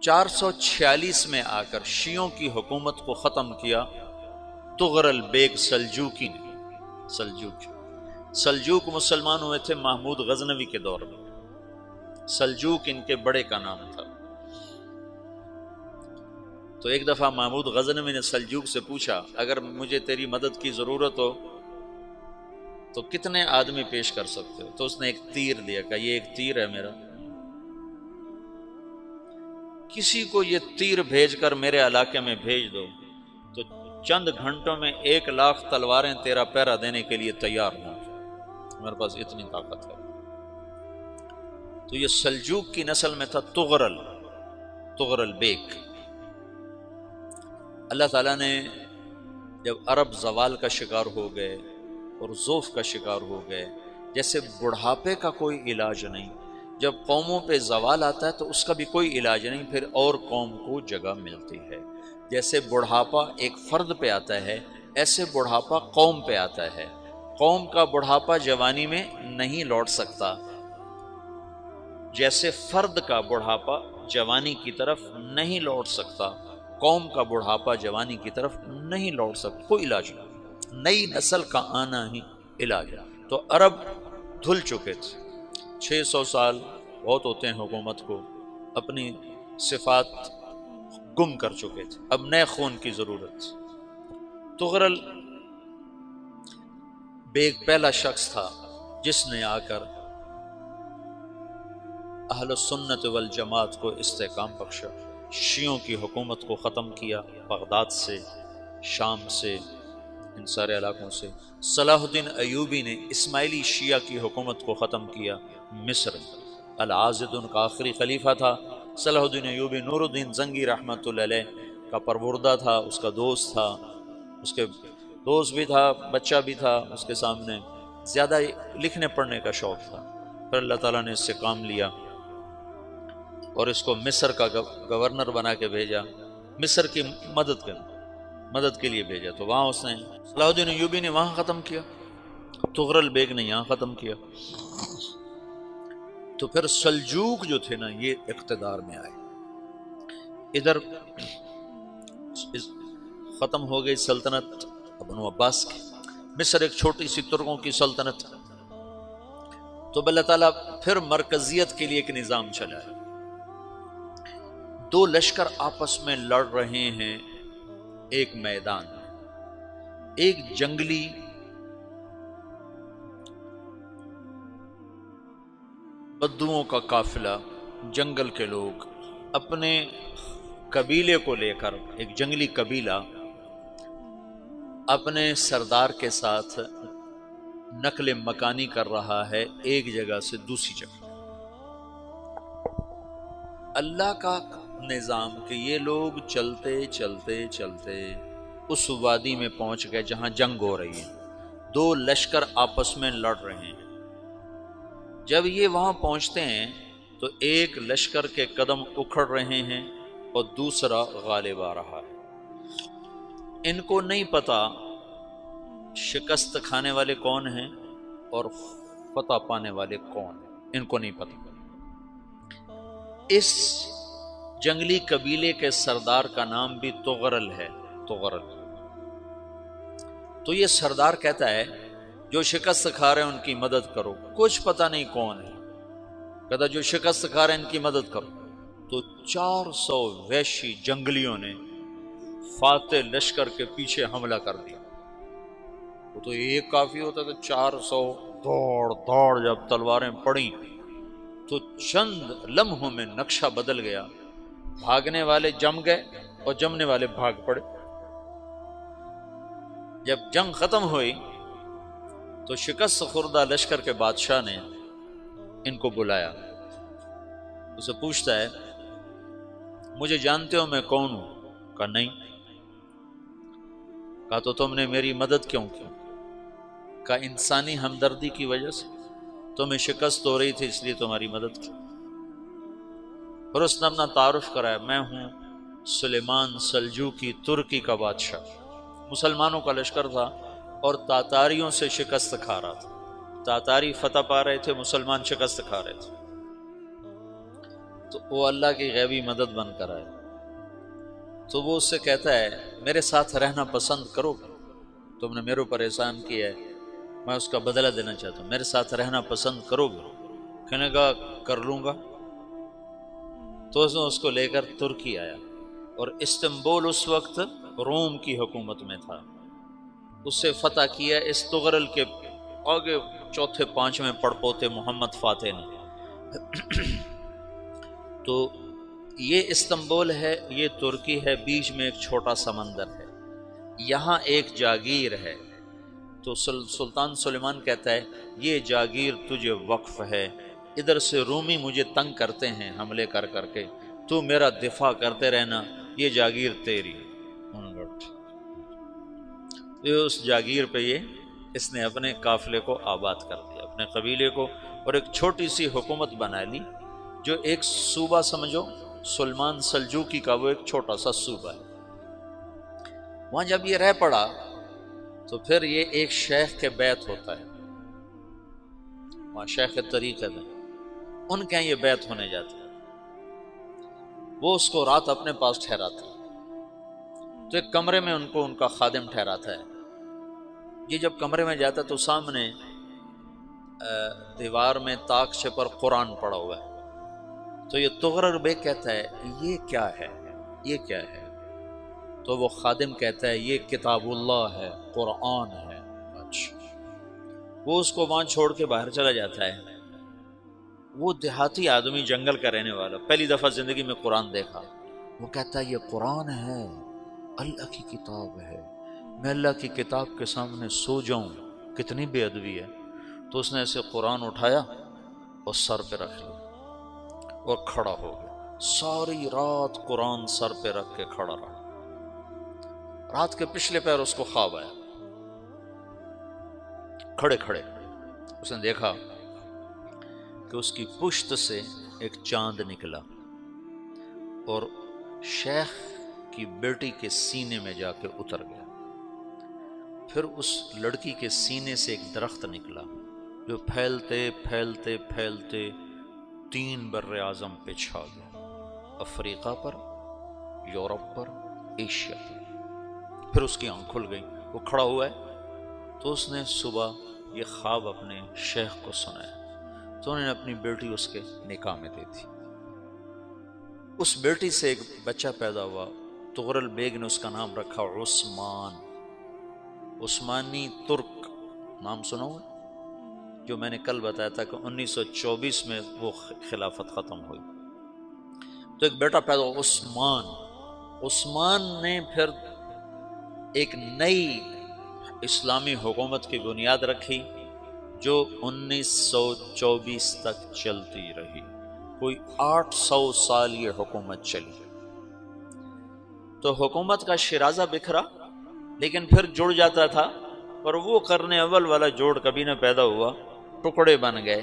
446 میں آ کر شیعوں کی حکومت کو ختم کیا طغرل بیگ سلجوقی نے۔ سلجوق مسلمان ہوئے تھے محمود غزنوی کے دور میں، سلجوق ان کے بڑے کا نام تھا۔ تو ایک دفعہ محمود غزنوی نے سلجوق سے پوچھا اگر مجھے تیری مدد کی ضرورت ہو تو کتنے آدمی پیش کر سکتے ہو؟ تو اس نے ایک تیر دیا، کہا یہ ایک تیر ہے میرا، کسی کو یہ تیر بھیج کر میرے علاقے میں بھیج دو تو چند گھنٹوں میں 1,00,000 تلواریں تیرا پہرا دینے کے لیے تیار ہوں، میرے پاس اتنی طاقت ہے۔ تو یہ سلجوق کی نسل میں تھا طغرل بیگ۔ اللہ تعالیٰ نے جب عرب زوال کا شکار ہو گئے اور ضعف کا شکار ہو گئے، جیسے بڑھاپے کا کوئی علاج نہیں، جب قوموں پہ زوال آتا ہے تو اس کا بھی کوئی علاج نہیں، پھر اور قوم کو جگہ ملتی ہے۔ جیسے بڑھاپا ایک فرد پہ آتا ہے، ایسے بڑھاپا قوم پہ آتا ہے۔ قوم کا بڑھاپا جوانی میں نہیں لوٹ سکتا، جیسے فرد کا بڑھاپا جوانی کی طرف نہیں لوٹ سکتا، قوم کا بڑھاپا جوانی کی طرف نہیں لوٹ سکتا، کوئی علاج نہیں، نئی نسل کا آنا ہی علاج ہے۔ تو عرب دھل چکے تھے، 600 سال بہت ہوتے ہیں حکومت کو، اپنی صفات گم کر چکے تھے، اب نئے خون کی ضرورت تھی۔ طغرل بیگ پہلا شخص تھا جس نے آ کر اہل سنت والجماعت کو استحکام بخشا، شیعوں کی حکومت کو ختم کیا، بغداد سے، شام سے، ان سارے علاقوں سے۔ صلاح الدین ایوبی نے اسماعیلی شیعہ کی حکومت کو ختم کیا، مصر۔ العاضد ان کا آخری خلیفہ تھا۔ صلاح الدین ایوبی نور الدین زنگی رحمۃ اللہ علیہ کا پروردہ تھا، اس کا دوست تھا، اس کے دوست بھی تھا، بچہ بھی تھا اس کے سامنے، زیادہ لکھنے پڑھنے کا شوق تھا۔ پھر اللہ تعالیٰ نے اس سے کام لیا اور اس کو مصر کا گورنر بنا کے بھیجا، مصر کی مدد کے لیے بھیجا۔ تو وہاں اس نے صلاح الدین ایوبی نے وہاں ختم کیا، طغرل بیگ نے یہاں ختم کیا۔ تو پھر سلجوق جو تھے نا یہ اقتدار میں آئے، ادھر ختم ہو گئی سلطنت بنو عباس کی، مصر ایک چھوٹی سی ترکوں کی سلطنت۔ تو اللہ تعالیٰ پھر مرکزیت کے لیے ایک نظام چلایا، دو لشکر آپس میں لڑ رہے ہیں ایک میدان میں، ایک جنگلی بدوؤں کا قافلہ، جنگل کے لوگ اپنے قبیلے کو لے کر، ایک جنگلی قبیلہ اپنے سردار کے ساتھ نقل مکانی کر رہا ہے ایک جگہ سے دوسری جگہ۔ اللہ کا نظام کہ یہ لوگ چلتے چلتے چلتے اس وادی میں پہنچ گئے جہاں جنگ ہو رہی ہے، دو لشکر آپس میں لڑ رہے ہیں۔ جب یہ وہاں پہنچتے ہیں تو ایک لشکر کے قدم اکھڑ رہے ہیں اور دوسرا غالب آ رہا ہے۔ ان کو نہیں پتا شکست کھانے والے کون ہیں اور فتح پانے والے کون ہیں، ان کو نہیں پتا۔ اس جنگلی قبیلے کے سردار کا نام بھی طغرل ہے، طغرل۔ تو یہ سردار کہتا ہے جو شکست کھا رہے ہیں ان کی مدد کرو، کچھ پتہ نہیں کون ہے، کہتا جو شکست کھا رہے ہیں ان کی مدد کرو۔ تو 400 وحشی جنگلیوں نے فاتح لشکر کے پیچھے حملہ کر دیا۔ وہ تو ایک کافی ہوتا تھا، 400 دوڑ جب تلواریں پڑیں تو چند لمحوں میں نقشہ بدل گیا، بھاگنے والے جم گئے اور جمنے والے بھاگ پڑے۔ جب جنگ ختم ہوئی تو شکست خوردہ لشکر کے بادشاہ نے ان کو بلایا، اسے پوچھتا ہے مجھے جانتے ہو میں کون ہوں؟ کہا نہیں۔ کہا تو تم نے میری مدد کیوں کی؟ کہا انسانی ہمدردی کی وجہ سے، تمہیں شکست ہو رہی تھی اس لیے تمہاری مدد کی۔ پھر اس نے اپنا تعارف کرایا، میں ہوں سلیمان سلجوقی، ترکی کا بادشاہ۔ مسلمانوں کا لشکر تھا اور تاتاریوں سے شکست کھا رہا تھا، تاتاری فتح پا رہے تھے، مسلمان شکست کھا رہے تھے۔ تو وہ اللہ کی غیبی مدد بن کر آئے، تو وہ اس سے کہتا ہے میرے ساتھ رہنا پسند کرو گے؟ تم نے میرے اوپر احسان کیا ہے، میں اس کا بدلہ دینا چاہتا ہوں، میرے ساتھ رہنا پسند کرو گے؟ کہنے کا کر لوں گا۔ تو اس کو لے کر ترکی آیا، اور استنبول اس وقت روم کی حکومت میں تھا، اسے فتح کیا اس تغرل کے آگے چوتھے پانچویں پڑپوتے محمد فاتح نے۔ تو یہ استنبول ہے، یہ ترکی ہے، بیچ میں ایک چھوٹا سمندر ہے، یہاں ایک جاگیر ہے۔ تو سلطان سلیمان کہتا ہے یہ جاگیر تجھے وقف ہے، ادھر سے رومی مجھے تنگ کرتے ہیں حملے کر کر کے، تو میرا دفاع کرتے رہنا، یہ جاگیر تیری۔ اس جاگیر پہ اس نے اپنے قافلے کو آباد کر دیا، اپنے قبیلے کو، اور ایک چھوٹی سی حکومت بنا لی، جو ایک صوبہ سمجھو سلمان سلجوقی کا، وہ ایک چھوٹا سا صوبہ ہے۔ وہاں جب یہ رہ پڑا تو پھر یہ ایک شیخ کے بیعت ہوتا ہے، وہاں شیخ طریقت ہے، ان کے یہ بیعت ہونے جاتا ہے، وہ اس کو رات اپنے پاس ٹھہراتا ہے، تو ایک کمرے میں ان کو ان کا خادم ٹھہراتا ہے۔ یہ جب کمرے میں جاتا ہے تو سامنے دیوار میں طاقچے پر قرآن پڑا ہوا ہے، تو یہ تغرل بیگ کہتا ہے یہ کیا ہے، یہ کیا ہے؟ تو وہ خادم کہتا ہے یہ کتاب اللہ ہے، قرآن ہے۔ اچھا، وہ اس کو وہاں چھوڑ کے باہر چلا جاتا ہے۔ وہ دیہاتی آدمی، جنگل کا رہنے والا، پہلی دفعہ زندگی میں قرآن دیکھا، وہ کہتا ہے یہ قرآن ہے، اللہ کی کتاب ہے، میں اللہ کی کتاب کے سامنے سو جاؤں، کتنی بے ادبی ہے۔ تو اس نے ایسے قرآن اٹھایا اور سر پہ رکھ لیا اور کھڑا ہو گیا، ساری رات قرآن سر پہ رکھ کے کھڑا رہا۔ رات کے پچھلے پہر اس کو خواب آیا، کھڑے کھڑے اس نے دیکھا کہ اس کی پشت سے ایک چاند نکلا اور شیخ کی بیٹی کے سینے میں جا کے اتر گیا۔ پھر اس لڑکی کے سینے سے ایک درخت نکلا جو پھیلتے پھیلتے پھیلتے 3 بر اعظم پہ چھا گیا، افریقہ پر، یورپ پر، ایشیا پر۔ پھر اس کی آنکھ کھل گئی، وہ کھڑا ہوا ہے، تو اس نے صبح یہ خواب اپنے شیخ کو سنایا، تو انہوں نے اپنی بیٹی اس کے نکاح میں دی تھی۔ اس بیٹی سے ایک بچہ پیدا ہوا، تغرل بیگ نے اس کا نام رکھا عثمان، عثمانی ترک نام سنا ہوا، جو میں نے کل بتایا تھا کہ 1924 میں وہ خلافت ختم ہوئی۔ تو ایک بیٹا پیدا ہوا عثمان۔ عثمان نے پھر ایک نئی اسلامی حکومت کی بنیاد رکھی جو 1924 تک چلتی رہی، کوئی 800 سال یہ حکومت چلی۔ تو حکومت کا شیرازہ بکھرا، لیکن پھر جڑ جاتا تھا، اور وہ قرن اول والا جوڑ کبھی نہ پیدا ہوا، ٹکڑے بن گئے۔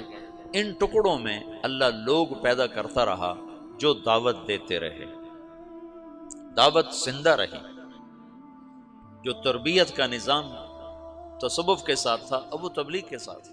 ان ٹکڑوں میں اللہ لوگ پیدا کرتا رہا جو دعوت دیتے رہے، دعوت زندہ رہی۔ جو تربیت کا نظام تصوف کے ساتھ تھا اب وہ تبلیغ کے ساتھ۔